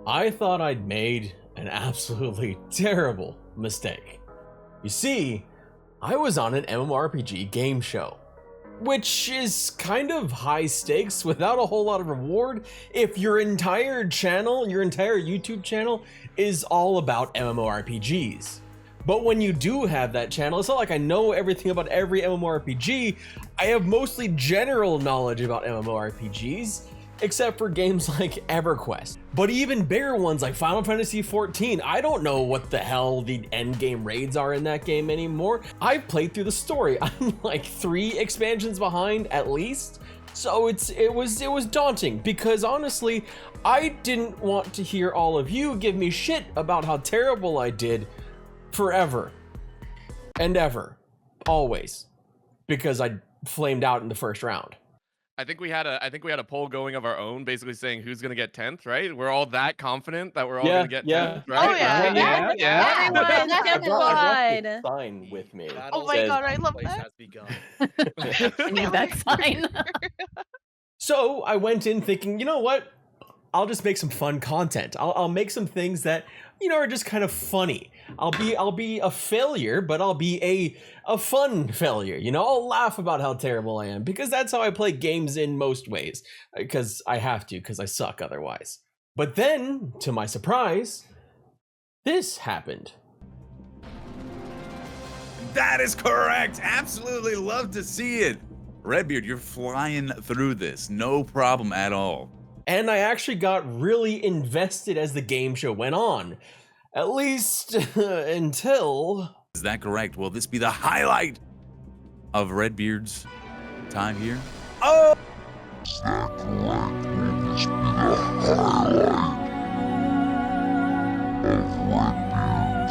I thought I'd made an absolutely terrible mistake. You see, I was on an MMORPG game show, which is kind of high stakes without a whole lot of reward if your entire channel, your entire YouTube channel, is all about MMORPGs. But when you do have that channel, it's not like I know everything about every MMORPG. I have mostly general knowledge about MMORPGs, except for games like EverQuest. But even bigger ones like Final Fantasy XIV, I don't know what the hell the end game raids are in that game anymore. I've played through the story. I'm like 3 expansions behind at least. So it was daunting because honestly, I didn't want to hear all of you give me shit about how terrible I did forever and ever, always, because I flamed out in the first round. I think we had a poll going of our own, basically saying who's gonna get 10th, right? We're all that confident that we're all gonna get 10th, right? Oh yeah, Everyone, I brought the squad. sign with me. Oh my god, I love that. Has begun. I need that sign. So I went in thinking, you know what? I'll just make some fun content. I'll make some things that, you know, are just kind of funny. I'll be a failure, but I'll be a fun failure. You know, I'll laugh about how terrible I am because that's how I play games in most ways. Because I have to, because I suck otherwise. But then, to my surprise, this happened. That is correct. Absolutely love to see it. Redbeard, you're flying through this. No problem at all. And I actually got really invested as the game show went on. At least until... Is that correct? Will this be the highlight of Redbeard's time here? Oh! Is that correct? Will this be the highlight of Redbeard's time here? Oh! It's that. What happened?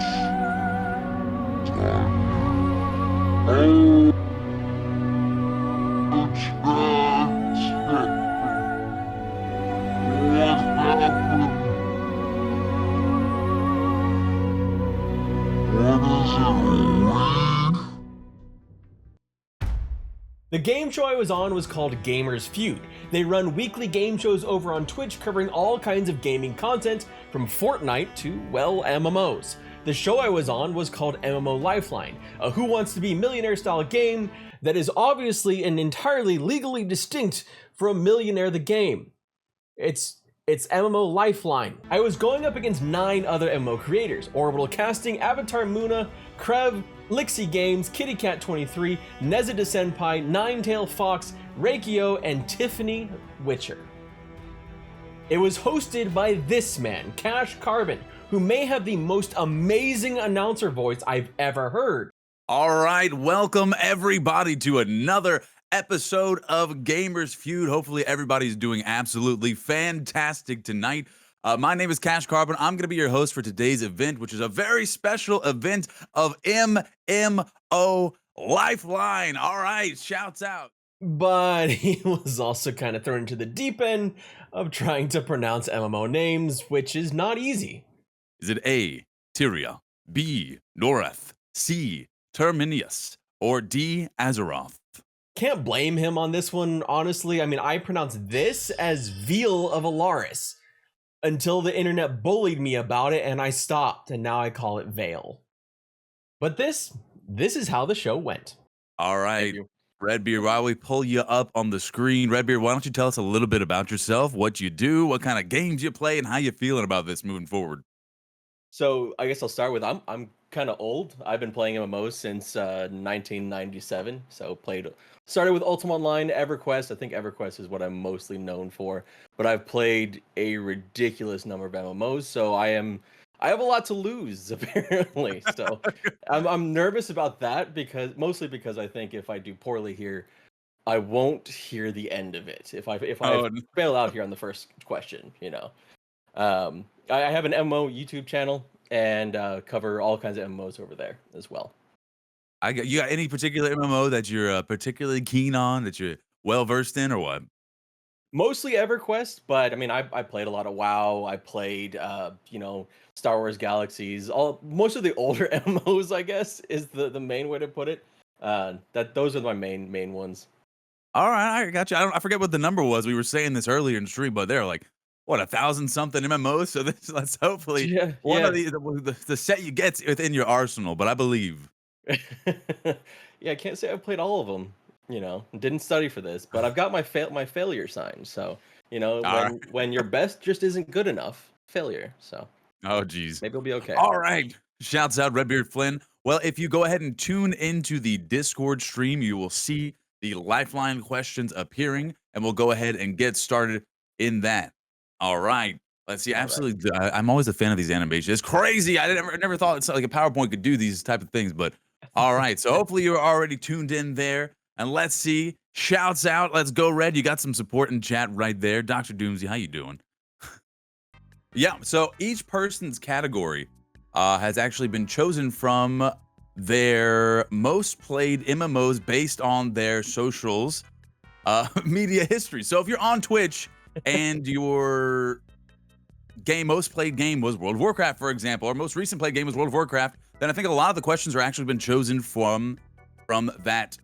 What is it, Reed? The game show I was on was called Gamers Feud. They run weekly game shows over on Twitch covering all kinds of gaming content from Fortnite to, well, MMOs. The show I was on was called MMO Lifeline, a Who Wants to Be Millionaire style game that is obviously and entirely legally distinct from Millionaire the Game. It's MMO Lifeline. I was going up against 9 other MMO creators: Orbital Casting, Avatar Muna, Krev, Lixie Games, KittyCat23, Nezida Senpai, Ninetail Fox, Reikio, and Tiffany Witcher. It was hosted by this man, Cash Carbon, who may have the most amazing announcer voice I've ever heard. All right, welcome everybody to another episode of Gamers Feud. Hopefully everybody's doing absolutely fantastic tonight. My name is Cash Carbon. I'm going to be your host for today's event, which is a very special event of MMO Lifeline. All right, shouts out. But he was also kind of thrown into the deep end of trying to pronounce MMO names, which is not easy. Is it A, Tyria, B, Noreth, C, Terminius, or D, Azeroth? Can't blame him on this one, honestly. I mean, I pronounced this as Veal of Alaris until the internet bullied me about it and I stopped, and now I call it Vale. But this is how the show went. All right, Redbeard, while we pull you up on the screen, Redbeard, why don't you tell us a little bit about yourself, what you do, what kind of games you play, and how you feeling about this moving forward? So I guess I'll start with I'm kind of old. I've been playing MMOs since 1997. So started with Ultima Online, EverQuest. I think EverQuest is what I'm mostly known for. But I've played a ridiculous number of MMOs. So I have a lot to lose apparently. So I'm nervous about that mostly because I think if I do poorly here, I won't hear the end of it. If I fail out here on the first question, you know. I have an MMO YouTube channel and cover all kinds of MMOs over there as well. You got any particular MMO that you're particularly keen on, that you're well versed in, or what? Mostly EverQuest, but I mean, I played a lot of WoW. I played, Star Wars Galaxies. Most of the older MMOs, I guess, is the main way to put it. Those are my main ones. All right, I got you. I forget what the number was. We were saying this earlier in the stream, but they're like what 1,000 something MMOs. So let's hopefully Yeah, one yeah. of the set you get within your arsenal. But I believe. Yeah, I can't say I've played all of them. Didn't study for this, but I've got my failure sign. So All right. when your best just isn't good enough, failure. So Oh, geez. maybe it'll be okay. All right. Shouts out Redbeard Flynn. Well, if you go ahead and tune into the Discord stream, you will see the lifeline questions appearing, and we'll go ahead and get started in that. All right. Let's see. All right. Absolutely. I'm always a fan of these animations. It's crazy. I never thought it's like a PowerPoint could do these type of things, but all right. So hopefully you're already tuned in there. And let's see. Shouts out. Let's go, Red. You got some support in chat right there. Dr. Doomsy, how you doing? Yeah. So each person's category has actually been chosen from their most played MMOs based on their socials media history. So if you're on Twitch and your most played game was World of Warcraft, for example, or most recent played game was World of Warcraft, then I think a lot of the questions are actually been chosen from that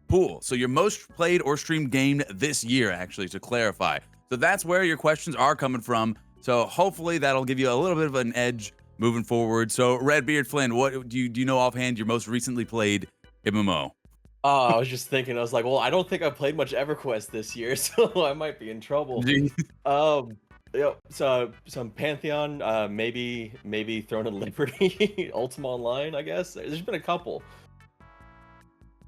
pool. So your most played or streamed game this year, actually, to clarify. So that's where your questions are coming from. So hopefully that'll give you a little bit of an edge moving forward. So Redbeard Flynn, what do you know offhand your most recently played MMO? I was just thinking, I was like, well, I don't think I've played much EverQuest this year, so I might be in trouble. So some Pantheon, maybe Throne of Liberty, Ultima Online, I guess. There's been a couple.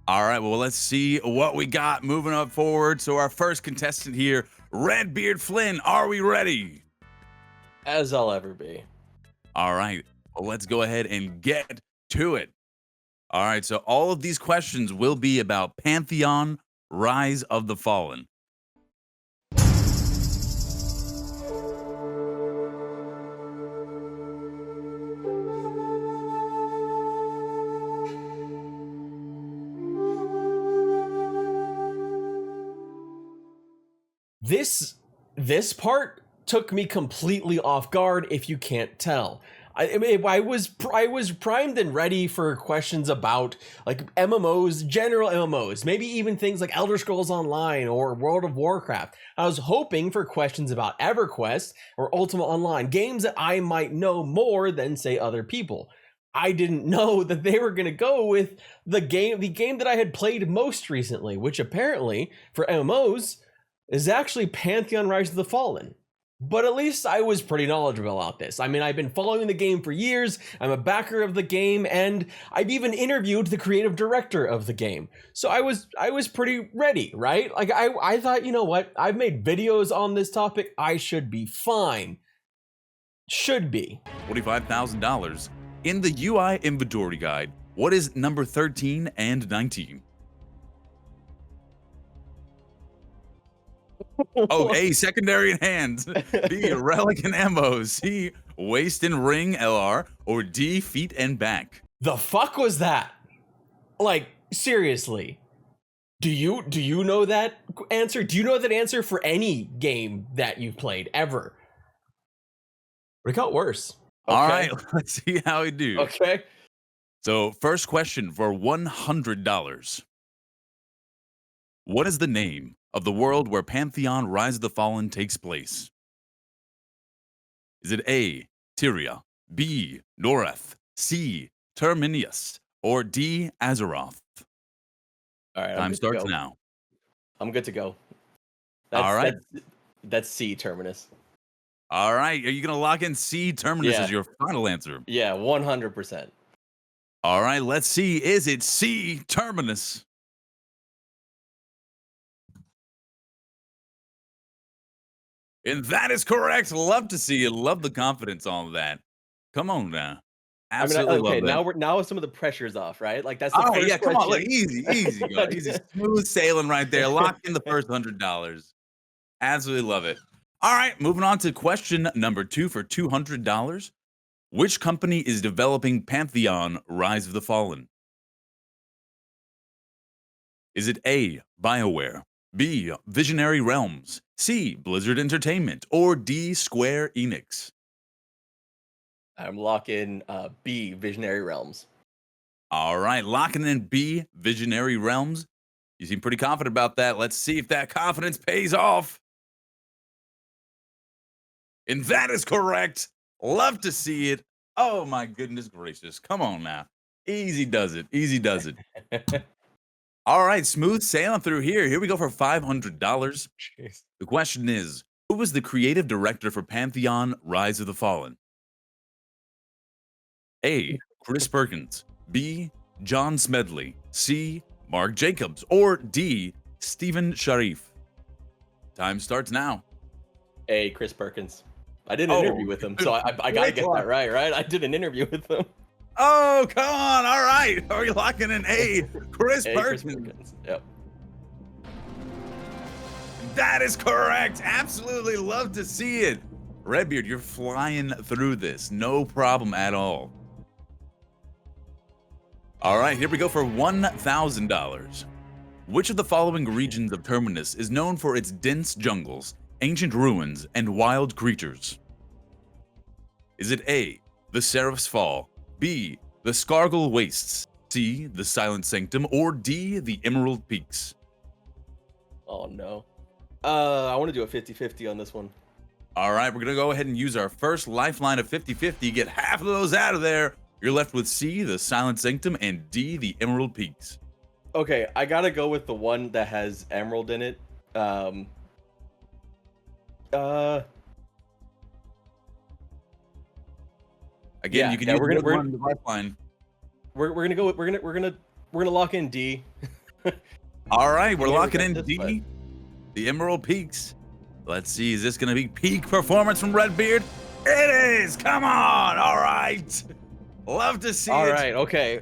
All right, well, let's see what we got moving up forward. So our first contestant here, Redbeard Flynn, are we ready? As I'll ever be. All right, well, let's go ahead and get to it. All right, so all of these questions will be about Pantheon, Rise of the Fallen. This part took me completely off guard, if you can't tell. I was primed and ready for questions about like MMOs, general MMOs, maybe even things like Elder Scrolls Online or World of Warcraft. I was hoping for questions about EverQuest or Ultima Online, games that I might know more than, say, other people. I didn't know that they were going to go with the game that I had played most recently, which apparently for MMOs is actually Pantheon Rise of the Fallen. But at least I was pretty knowledgeable about this. I mean, I've been following the game for years, I'm a backer of the game, and I've even interviewed the creative director of the game. So I was pretty ready, right? Like I thought, you know what? I've made videos on this topic, I should be fine. Should be. $45,000. In the UI inventory guide, what is number 13 and 19? Oh, A, secondary in hands. B, relic and ammo. C, waist and ring LR. Or D, feet and back. The fuck was that? Like, seriously. Do you know that answer? Do you know that answer for any game that you've played ever? But it got worse. Okay. All right, let's see how we do. Okay. So, first question for $100. What is the name of the world where Pantheon Rise of the Fallen takes place? Is it A, Tyria, B, Noreth, C, Terminus, or D, Azeroth? All right. Time starts now. I'm good to go. All right. That's C, Terminus. All right. Are you going to lock in C, Terminus as your final answer? Yeah, 100%. All right. Let's see. Is it C, Terminus? And that is correct. Love to see you. Love the confidence on that. Come on now. Absolutely love that. Now some of the pressure's off, right? Like that's the All right, first yeah, come on, look, question. easy, go. Easy, smooth sailing right there. Lock in the first $100. Absolutely love it. All right, moving on to question number 2 for $200. Which company is developing Pantheon Rise of the Fallen? Is it A, BioWare, B, Visionary Realms, C, Blizzard Entertainment, or D, Square Enix? I'm locking B, Visionary Realms. All right, locking in B, Visionary Realms. You seem pretty confident about that. Let's see if that confidence pays off. And that is correct. Love to see it. Oh my goodness gracious. Come on now. Easy does it. Easy does it. All right, smooth sailing through here. Here we go for $500. Jeez. The question is, who was the creative director for Pantheon Rise of the Fallen? A. Chris Perkins. B. John Smedley. C. Mark Jacobs. Or D. Stephen Sharif. Time starts now. A. Chris Perkins. I did an interview with him, so I gotta get that right? I did an interview with him. Oh, come on. All right. Are we locking in A? Chris A. Perkins. Chris Perkins. Yep. That is correct. Absolutely love to see it. Redbeard, you're flying through this. No problem at all. All right, here we go for $1,000. Which of the following regions of Terminus is known for its dense jungles, ancient ruins, and wild creatures? Is it A, the Seraph's Fall, B, the Scargal Wastes, C, the Silent Sanctum, or D, the Emerald Peaks? Oh no. I want to do a 50-50 on this one. All right, we're going to go ahead and use our first lifeline of 50-50. Get half of those out of there. You're left with C, the Silent Sanctum, and D, the Emerald Peaks. Okay, I gotta go with the one that has emerald in it. Again, yeah, you can yeah, use we're the lifeline. We're gonna go. We're gonna lock in D. All right, we're Yeah, locking we in got D, this, the Emerald Peaks. Let's see, is this going to be peak performance from Redbeard? It is! Come on! All right! Love to see All it. right. Okay.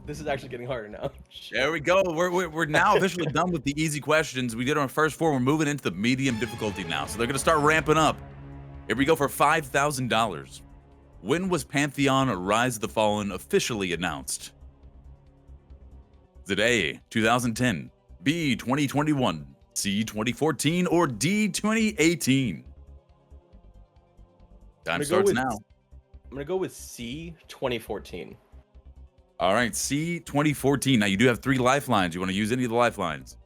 This is actually getting harder now. There we go. We're now officially done with the easy questions. We did our first four. We're moving into the medium difficulty now. So they're going to start ramping up. Here we go for $5,000. When was Pantheon Rise of the Fallen officially announced? Is it A, 2010, B, 2021, C, 2014, or D, 2018? Time starts now. I'm gonna go with C, 2014. All right, C, 2014. Now you do have 3 lifelines. You want to use any of the lifelines?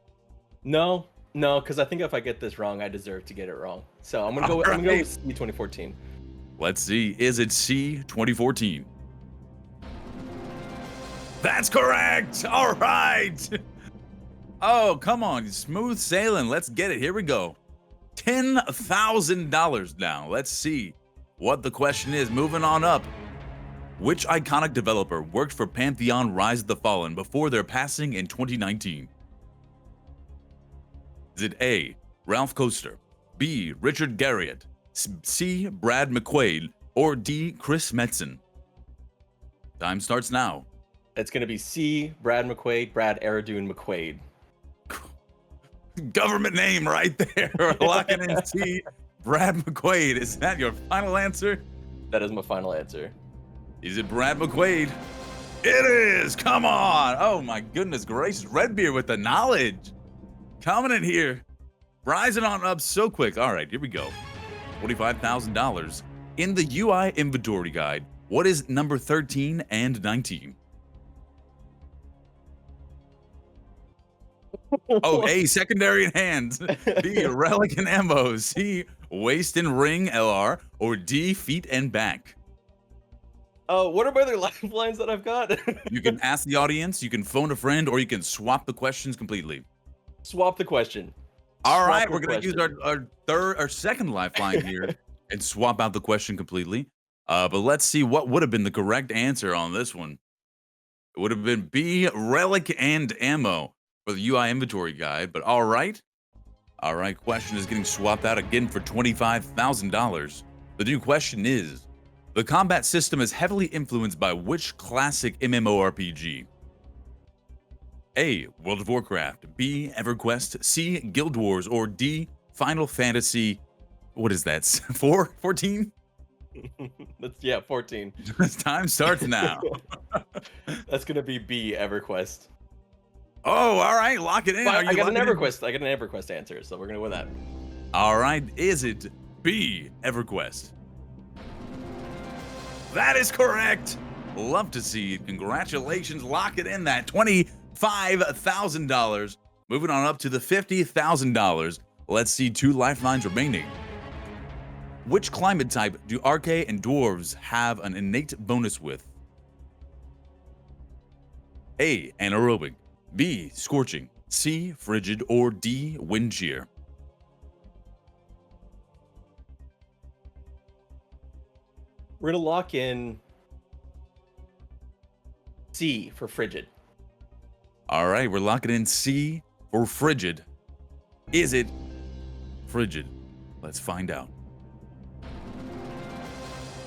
No, because I think if I get this wrong, I deserve to get it wrong. So I'm gonna go. I'm gonna go with C, 2014. Let's see. Is it C, 2014? That's correct. All right. Oh, come on. Smooth sailing. Let's get it. Here we go. $10,000 now. Let's see what the question is. Moving on up. Which iconic developer worked for Pantheon Rise of the Fallen before their passing in 2019? Is it A, Ralph Koester, B, Richard Garriott, C, Brad McQuaid, or D, Chris Metzen? Time starts now. It's gonna be C, Brad McQuaid, Brad Aradune McQuaid. Government name right there. Locking in C, Brad McQuaid. Is that your final answer? That is my final answer. Is it Brad McQuaid? It is. Come on. Oh my goodness gracious. Redbeard with the knowledge. Coming in here. Rising on up so quick. All right, here we go. $45,000. In the UI inventory guide, what is number 13 and 19? Oh, A, secondary in hands. B, relic and ammo. C, waist and ring LR. Or D, feet and back. What are my other lifelines that I've got? You can ask the audience, you can phone a friend, or you can swap the questions completely. Swap the question. All right, the we're going to use our second lifeline here and swap out the question completely. But let's see what would have been the correct answer on this one. It would have been B, relic and ammo for the UI inventory guide. But all right, question is getting swapped out again for $25,000. The new question is, the combat system is heavily influenced by which classic MMORPG? A, World of Warcraft, B, EverQuest, C, Guild Wars, or D, Final Fantasy, what is that, 14? Yeah, 14. Time starts now. That's gonna be B, EverQuest. Oh, all right, lock it in. I got an EverQuest answer, so we're gonna win that. All right, is it B, EverQuest? That is correct. Love to see it. Congratulations, lock it in that $25,000. Moving on up to the $50,000. Let's see 2 lifelines remaining. Which climate type do Archae and Dwarves have an innate bonus with? A. Anaerobic. B. Scorching. C. Frigid. Or D. Wind shear. We're gonna lock in C for frigid. All right, we're locking in C for frigid. Is it frigid? Let's find out.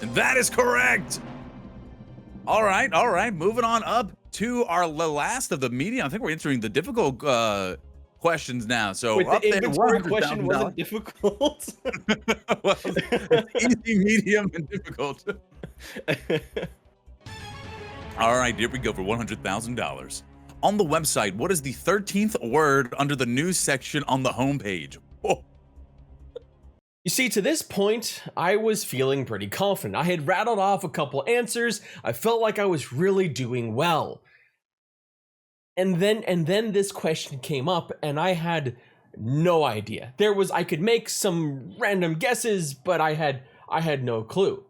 And that is correct. All right. Moving on up to our last of the medium. I think we're entering the difficult questions now. So Wait, up the there, inventory question $100,000. wasn't difficult. Well, it's easy, medium, and difficult. All right, here we go for $100,000. On the website, what is the 13th word under the news section on the homepage? Oh. You see, to this point, I was feeling pretty confident. I had rattled off a couple answers. I felt like I was really doing well. And then this question came up, and I had no idea. I could make some random guesses, but I had no clue.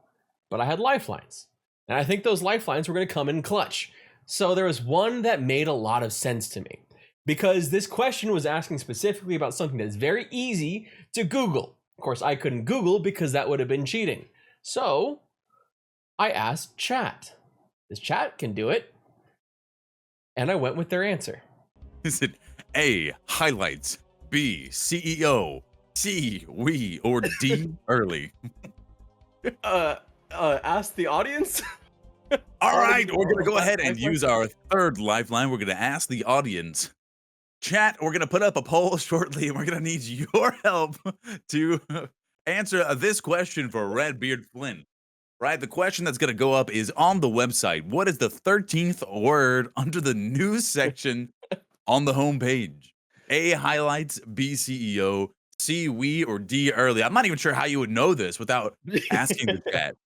But I had lifelines. And I think those lifelines were going to come in clutch. So there was one that made a lot of sense to me. Because this question was asking specifically about something that's very easy to Google. Of course, I couldn't Google because that would have been cheating. So I asked chat. This chat can do it. And I went with their answer. Is it A, highlights, B, CEO, C, we, or D, early? Ask the audience. All right, we're going to go ahead and use our third lifeline. We're going to ask the audience. Chat, we're going to put up a poll shortly, and we're going to need your help to answer this question for Redbeard Flynn. Right, the question that's going to go up is on the website. What is the 13th word under the news section on the homepage? A, highlights, B, CEO, C, we, or D, early? I'm not even sure how you would know this without asking the chat.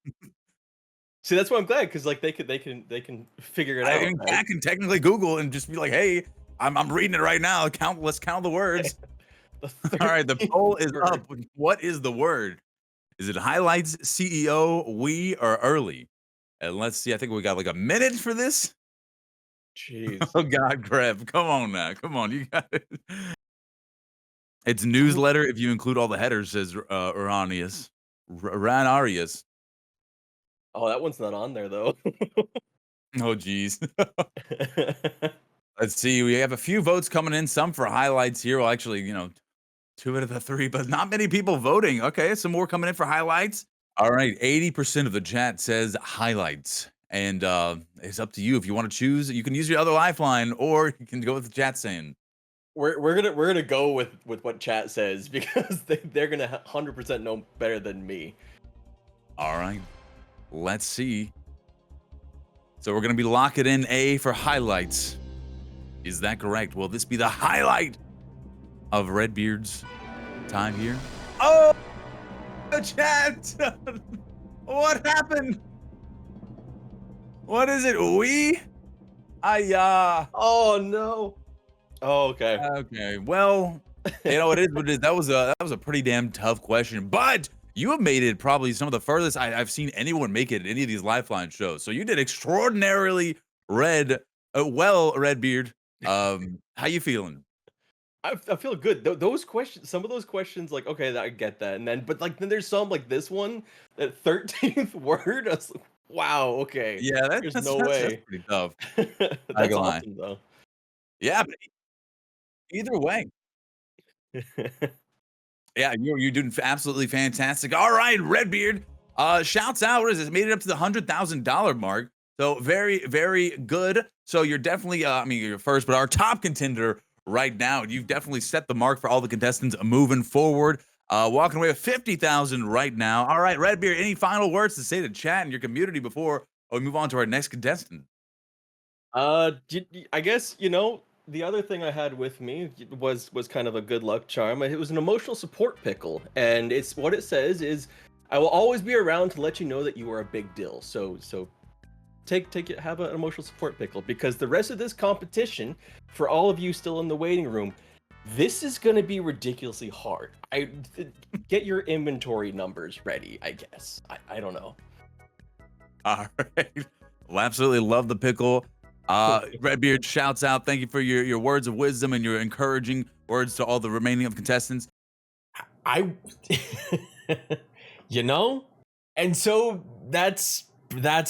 See, that's why I'm glad, because like they can figure it out. I mean, I can technically Google and just be like, hey, I'm reading it right now. Let's count the words. All right, the poll is up. What is the word? Is it highlights, CEO, we, or early? And let's see. I think we got like a minute for this. Jeez. Oh God, Greb, come on now. Come on, you got it. It's newsletter if you include all the headers, says Ranarius. Oh, that one's not on there though. Oh geez. Let's see. We have a few votes coming in. Some for highlights here. Well, actually, 2 out of the 3, but not many people voting. Okay, some more coming in for highlights. All right, 80% of the chat says highlights. And it's up to you. If you want to choose, you can use your other lifeline, or you can go with the chat saying. We're gonna go with what chat says, because they're gonna 100% know better than me. All right, let's see. So we're gonna be locking in A for highlights. Is that correct? Will this be the highlight of Redbeard's time here? Oh, the chat! What happened? What is it? We? Oh no. Oh, okay. Okay. Well, it is what it is. That was a pretty damn tough question, but you have made it probably some of the furthest I've seen anyone make it in any of these lifeline shows. So you did extraordinarily well, Redbeard. How you feeling? I feel good. Those questions, some of those questions, like, okay, I get that, and then there's some like this one, that 13th word. I was like, wow, okay. Yeah, there's no way. That's pretty tough. That's awesome though. Yeah, but either way. Yeah, you're doing absolutely fantastic. All right, Redbeard. Shouts out. What is this? Made it up to the $100,000 mark. So very, very good. So you're definitely, you're first, but our top contender right now. You've definitely set the mark for all the contestants moving forward. Walking away with 50,000 right now. All right, Redbeard. Any final words to say to chat and your community before we move on to our next contestant? I guess the other thing I had with me was kind of a good luck charm. It was an emotional support pickle, and it's what it says is, I will always be around to let you know that you are a big deal. So take it, have an emotional support pickle, because the rest of this competition, for all of you still in the waiting room, this is going to be ridiculously hard. Get your inventory numbers ready, I guess. I don't know. All right. Well, absolutely love the pickle. Redbeard shouts out, thank you for your words of wisdom and your encouraging words to all the remaining of contestants. I, you know, and so that's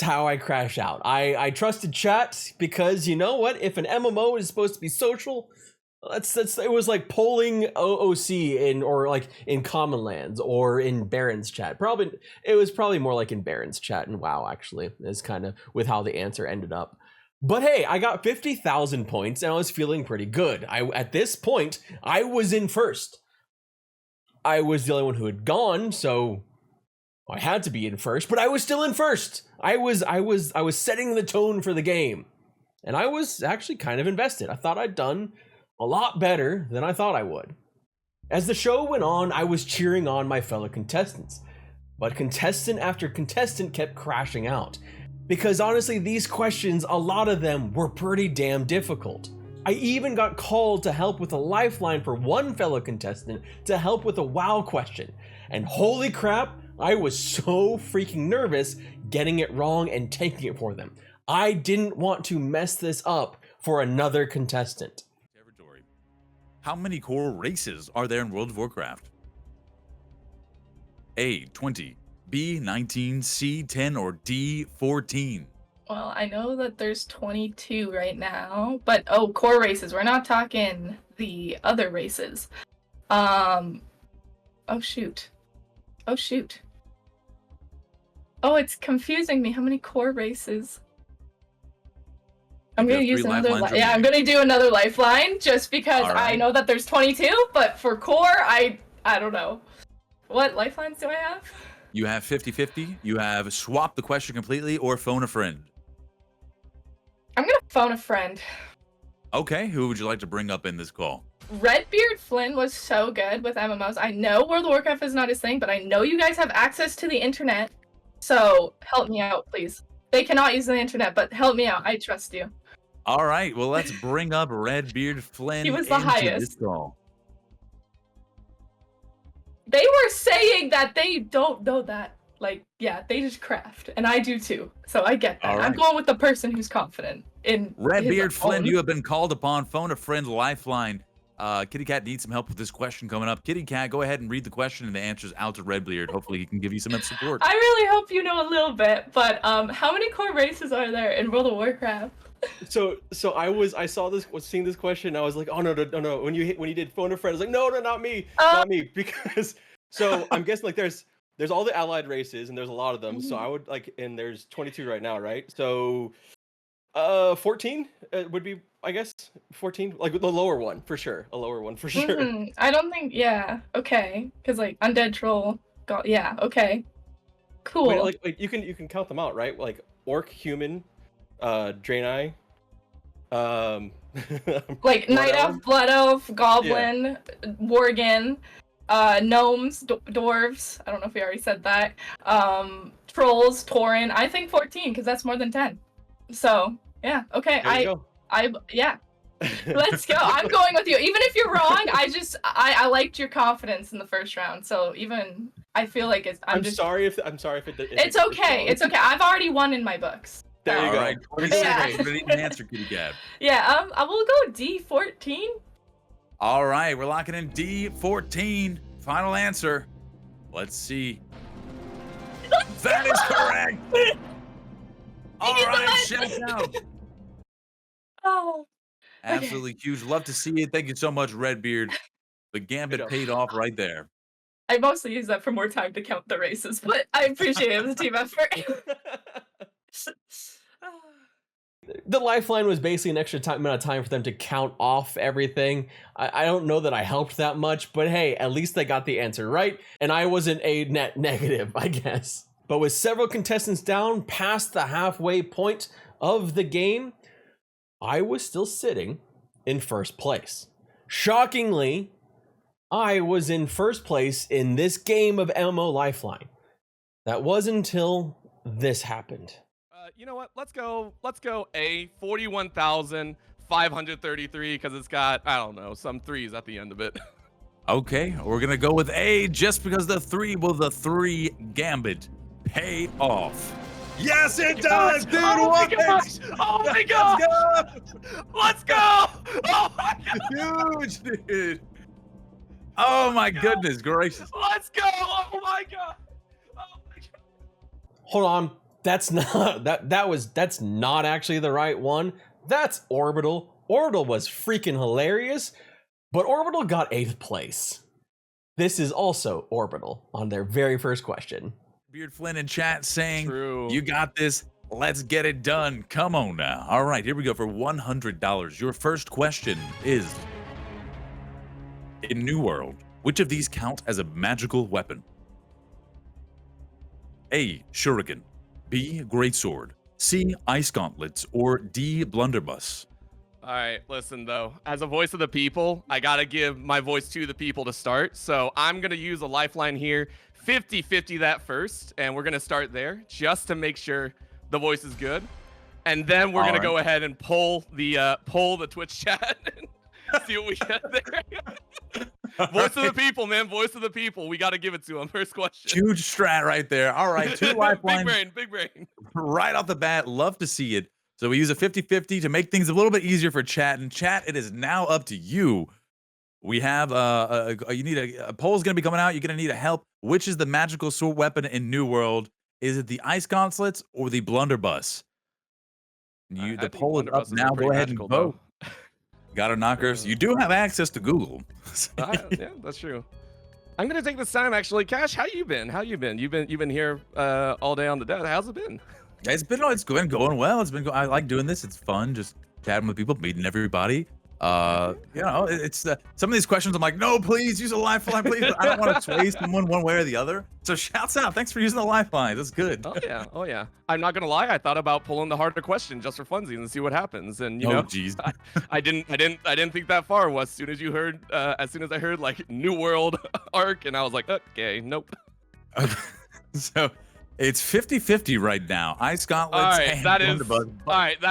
how I crash out. I trusted chat because you know what? If an MMO is supposed to be social, that's it was like polling OOC in Common Lands or in Baron's chat. It was probably more like in Baron's chat and WoW actually is kind of with how the answer ended up. But hey, I got 50,000 points and I was feeling pretty good. At this point, I was in first. I was the only one who had gone, so I had to be in first, but I was still in first. I was setting the tone for the game. And I was actually kind of invested. I thought I'd done a lot better than I thought I would. As the show went on, I was cheering on my fellow contestants. But contestant after contestant kept crashing out. Because honestly, these questions, a lot of them were pretty damn difficult. I even got called to help with a lifeline for one fellow contestant to help with a WoW question. And holy crap, I was so freaking nervous getting it wrong and taking it for them. I didn't want to mess this up for another contestant. Territory. How many core races are there in World of Warcraft? A, 20, B, 19, C, 10, or D, 14? Well, I know that there's 22 right now, but core races. We're not talking the other races. Oh shoot. Oh, it's confusing me. How many core races? I'm gonna use another. I'm gonna do another lifeline just because I know that there's 22, but for core, I don't know. What lifelines do I have? You have 50-50. You have swap the question completely or phone a friend. I'm gonna phone a friend. Okay, who would you like to bring up in this call? Redbeard Flynn was so good with MMOs. I know World of Warcraft is not his thing, but I know you guys have access to the internet. So help me out, please. They cannot use the internet, but help me out. I trust you. All right, well, let's bring up Redbeard Flynn. He was the highest. This call. They were saying that they don't know that. Like, yeah, they just craft, and I do too. So I get that. All right. I'm going with the person who's confident in Redbeard Flynn, own. you have been called upon. Phone a friend lifeline. Kitty Cat needs some help with this question coming up. Kitty Cat, go ahead and read the question and the answers out to Redbeard. Hopefully he can give you some support. I really hope you know a little bit, but how many core races are there in World of Warcraft? So I saw this, was seeing this question, and I was like, oh no. When you did phone a friend, I was like, no, not me, because so I'm guessing like there's all the allied races and there's a lot of them. So I would like, and there's 22 right now, right? So 14 would be, I guess 14, like the lower one for sure, a lower one for sure. I don't think, yeah, okay, because like undead troll, yeah, okay, cool. Wait, like you can count them out, right? Like orc, human, Draenei, like night elf, blood elf, goblin, worgen, gnomes, dwarves. I don't know if we already said that. Trolls, tauren. I think 14 because that's more than 10. So yeah, okay. Yeah. Let's go. I'm going with you. Even if you're wrong, I liked your confidence in the first round. So even I feel like it's. I'm sorry if it. It's okay. It's okay. I've already won in my books. There you go. Right. Ready to answer, Kitty Cat. Yeah. I will go D14. All right, we're locking in D14. Final answer. Let's see. That is correct. All right, shout out. Oh. Absolutely huge. Love to see it. Thank you so much, Redbeard. The gambit paid off right there. I mostly use that for more time to count the races, but I appreciate it. It was a team effort. The lifeline was basically an extra amount of time for them to count off everything. I don't know that I helped that much, but hey, at least they got the answer right, and I wasn't a net negative, I guess. But with several contestants down past the halfway point of the game, I was still sitting in first place. Shockingly, I was in first place in this game of MMO Lifeline. That was until this happened. You know what? Let's go A, 41,500 533 because it's got, I don't know, some threes at the end of it. Okay, we're gonna go with A just because the 3 will the 3 gambit pay off. Yes, it does, dude. Oh my What? gosh! Oh my god! Let's go! Oh my god! Huge, dude. Oh my goodness gracious. Let's go! Oh my god! Oh my god! Hold on. That's not that's not actually the right one. That's Orbital. Orbital was freaking hilarious, but Orbital got 8th place. This is also Orbital on their very first question. Beard Flynn in chat saying, True. you got this. Let's get it done. Come on now. All right, here we go for $100. Your first question is, in New World, which of these count as a magical weapon? A, shuriken, B, greatsword, C, ice gauntlets, or D, blunderbuss? All right, listen though. As a voice of the people, I gotta give my voice to the people to start. So I'm gonna use a lifeline here, 50-50 that first, and we're gonna start there just to make sure the voice is good, and then we're gonna go ahead and poll the Twitch chat and see what we get there. Voice of the people, man. Voice of the people. We gotta give it to him. First question. Huge strat right there. All right, 2 lifelines. Big brain. Right off the bat. Love to see it. So we use a 50-50 to make things a little bit easier for chat. And chat, it is now up to you. We have you need a poll's gonna be coming out. You're gonna need a help. Which is the magical sword weapon in New World? Is it the ice gauntlets or the blunderbuss? The poll is up now. Go ahead and vote. Got it, knockers. You do have access to Google. Yeah, that's true. I'm gonna take this time actually. Cash, how you been? You've been here all day on the desk. How's it been? It's been going well. I like doing this. It's fun, just chatting with people, meeting everybody. It's some of these questions I'm like, no, please use a lifeline, please. I don't want to sway someone one way or the other. So shouts out, thanks for using the lifeline. That's good. Oh yeah. I'm not gonna lie, I thought about pulling the harder question just for funsies and see what happens. And you know, geez. I didn't think that far. As soon as I heard like New World arc, and I was like, okay, nope. Okay. So it's 50-50 right now. Ice gauntlets. All right, and that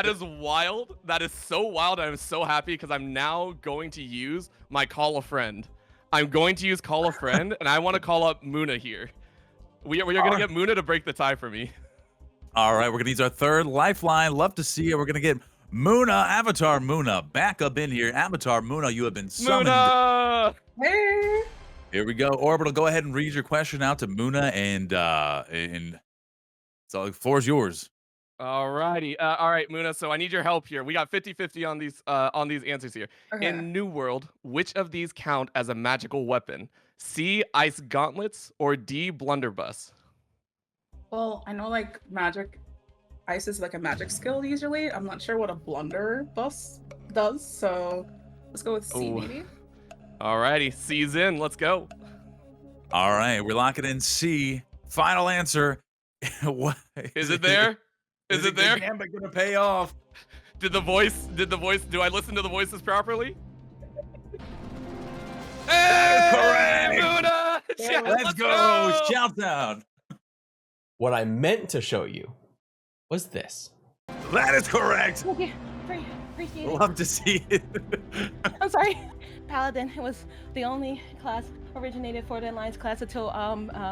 is wild. That is so wild. I'm so happy because I'm now going to use my call a friend. I'm going to use call a friend, and I want to call up Muna here. We are going to get Muna to break the tie for me. All right, we're going to use our third lifeline. Love to see it. We're going to get Muna, Avatar Muna, back up in here. Avatar Muna, you have been summoned. Muna! Hey. Here we go. Orbital, go ahead and read your question out to Muna, and so the floor is yours. Alrighty. All right, Muna. So I need your help here. We got 50-50 on these answers here. Okay. In New World, which of these count as a magical weapon? C, ice gauntlets, or D, blunderbuss? Well, I know like magic, ice is like a magic skill usually. I'm not sure what a blunderbuss does, so let's go with C maybe. Alrighty, C's in. Let's go. All right, we're locking in C. Final answer. What is it there? Is it there? Gambit gonna pay off? Do I listen to the voices properly? Correct. Muna! Yeah, let's go. Shout out. What I meant to show you was this. That is correct. Okay, appreciate it. Love to see it. I'm sorry. Paladin was the only class originated for the Alliance class until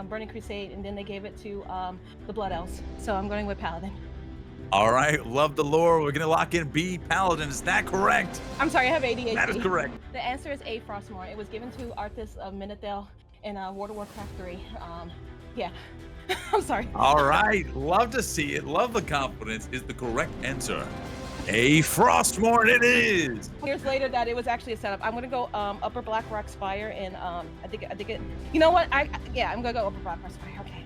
Burning Crusade, and then they gave it to the Blood Elves. So I'm going with Paladin. All right, love the lore. We're gonna lock in B, Paladin. Is that correct? I'm sorry, I have ADHD. That is correct. The answer is A, Frostmourne. It was given to Arthas of Minothdale in World of Warcraft 3. Yeah. I'm sorry. All right, love to see it. Love the confidence. Is the correct answer A, Frostmourne? It is. Years later, that it was actually a setup. I'm gonna go Upper Blackrock Spire, and I think it. You know what? I'm gonna go Upper Blackrock Spire. Okay.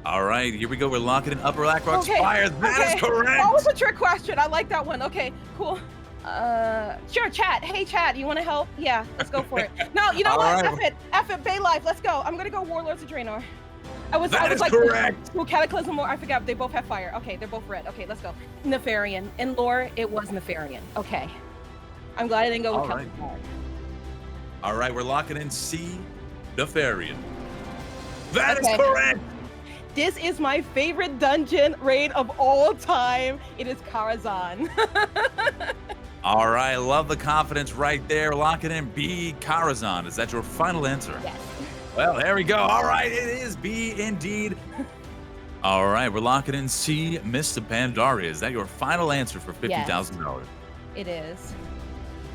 All right, here we go. We're locking in Upper Blackrock Spire. That is correct. That was a trick question. I like that one. Okay, cool. Sure, chat. Hey, chat, you want to help? Yeah, let's go for it. No, you know what? Right. F it, Bay Life. Let's go. I'm gonna go Warlords of Draenor. I was like, correct. Cataclysm, or I forgot. They both have fire. Okay, they're both red. Okay, let's go. Nefarian. In lore, it was Nefarian. Okay. I'm glad I didn't go with Cataclysm. All right, we're locking in C, Nefarian. That is correct. This is my favorite dungeon raid of all time. It is Karazhan. All right, love the confidence right there. Lock it in. B, Karazhan. Is that your final answer? Yes. Well, there we go. All right, it is B indeed. All right, we're locking in C, Mr. Pandaria. Is that your final answer for $50,000? It is.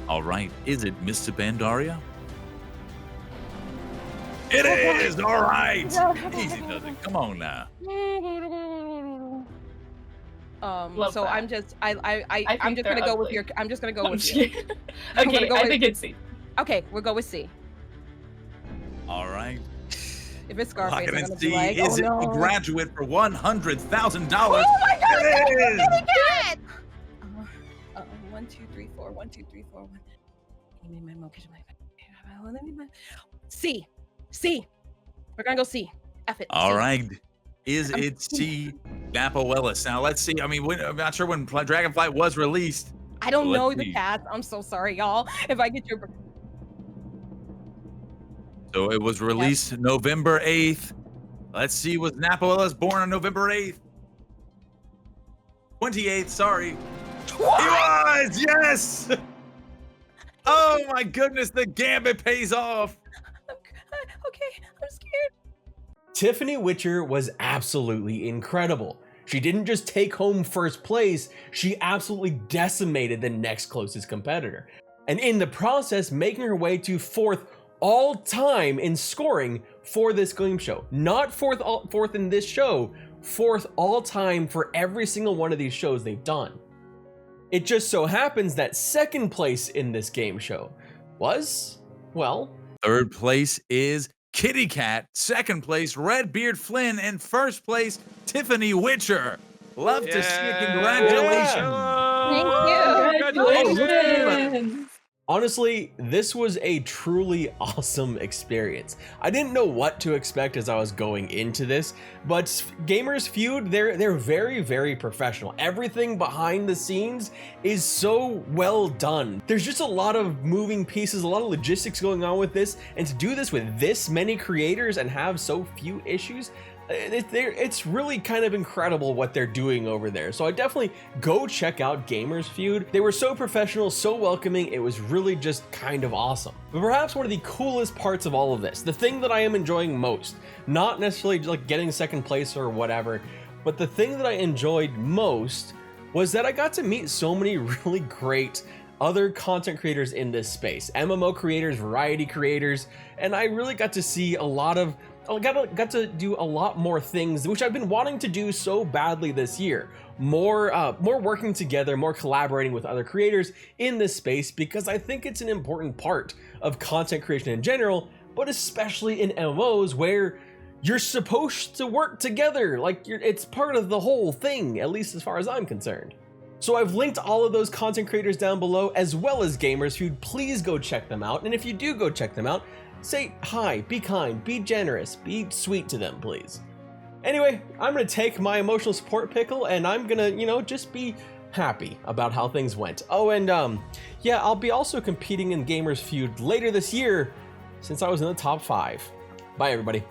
All right, is it Mr. Pandaria? It is. All right. Easy does it. Come on now. Love So that. I'm just I'm just they're gonna go with ugly. your I'm just gonna go I'm with just you. kidding. I'm Okay, gonna go I with- think it's C. Okay, we'll go with C. All right. If it's Scarface, Locking I'm in gonna C. be like, Is oh it no. a graduate for $100,000? Oh my god! It is. Cat! 1, 2, 3, 4. 1, 2, 3, 4. 1. C. C. We're gonna go C. F it. All C. right. Is it C, Napo Ellis? Now let's see. I mean, I'm not sure when Dragonflight was released. I don't Let's know the see. cats. I'm so sorry, y'all. If I get your So it was released November 8th. Let's see, was Napo Ellis born on November 8th? 28th, sorry. He was, yes! Oh my goodness, the gambit pays off. okay, I'm scared. Tiffany Witcher was absolutely incredible. She didn't just take home first place, she absolutely decimated the next closest competitor. And in the process, making her way to fourth all time in scoring for this game show. Not fourth in this show, fourth all time for every single one of these shows they've done. It just so happens that second place in this game show was, well, Third place is Kitty Cat. Second place, Redbeard Flynn. And first place, Tiffany Witcher. Love to see it. Congratulations. Thank you. Congratulations. honestly, this was a truly awesome experience. I didn't know what to expect as I was going into this, but Gamers Feud, they're very, very professional. Everything behind the scenes is so well done. There's just a lot of moving pieces, a lot of logistics going on with this, and to do this with this many creators and have so few issues, it's really kind of incredible what they're doing over there. So I definitely go check out Gamers Feud. They were so professional, so welcoming. It was really just kind of awesome. But perhaps one of the coolest parts of all of this, the thing that I am enjoying most, not necessarily like getting second place or whatever, but the thing that I enjoyed most was that I got to meet so many really great other content creators in this space, MMO creators, variety creators, and I really got to see a lot of got to do a lot more things which I've been wanting to do so badly this year. More working together, more collaborating with other creators in this space, because I think it's an important part of content creation in general, but especially in MMOs where you're supposed to work together. Like it's part of the whole thing, at least as far as I'm concerned. So I've linked all of those content creators down below, as well as Gamers Feud. Please go check them out. And if you do go check them out, say hi, be kind, be generous, be sweet to them, please. Anyway, I'm gonna take my emotional support pickle and I'm gonna, just be happy about how things went. Oh, and yeah, I'll be also competing in Gamers Feud later this year since I was in the top 5. Bye, everybody.